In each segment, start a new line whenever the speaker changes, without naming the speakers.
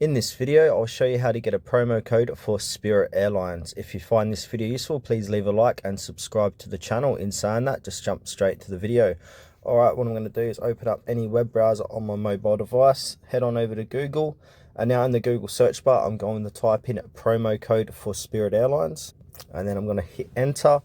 In this video, I'll show you how to get a promo code for Spirit Airlines. If you find this video useful, please leave a like and subscribe to the channel. In saying that, just jump straight to the video. Alright, what I'm going to do is open up any web browser on my mobile device, head on over to Google, and now in the Google search bar, I'm going to type in promo code for Spirit Airlines, and then I'm going to hit enter.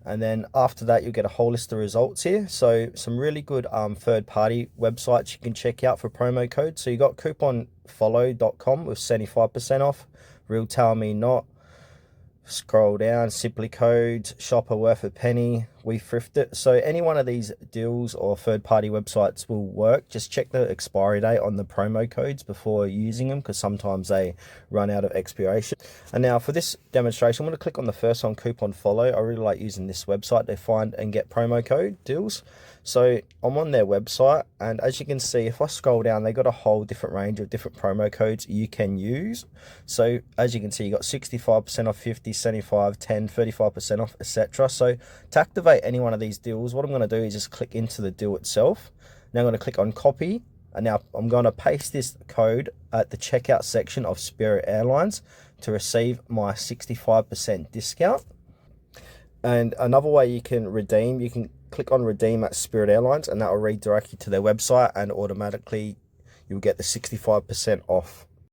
And then after that, you'll get a whole list of results here. So some really good third-party websites you can check out for promo codes. So you got couponfollow.com with 75% off, Real Tell Me Not, scroll down, Simply Codes, Shopper Worth a Penny, We Thrift It. So any one of these deals or third-party websites will work. Just check the expiry date on the promo codes before using them, because sometimes they run out of expiration. And now for this demonstration, I'm going to click on the first one, Coupon Follow. I really like using this website to find and get promo code deals. So I'm on their website, and as you can see, if I scroll down, they got a whole different range of different promo codes you can use. So as you can see, you got 65% off, 50, 75, 10, 35% off, etc. So to activate any one of these deals, what I'm going to do is just click into the deal itself. Now I'm going to click on copy, and now I'm going to paste this code at the checkout section of Spirit Airlines to receive my 65% discount. And another way you can redeem, you can click on redeem at Spirit Airlines, and that will redirect you to their website, and automatically you'll get the 65% off.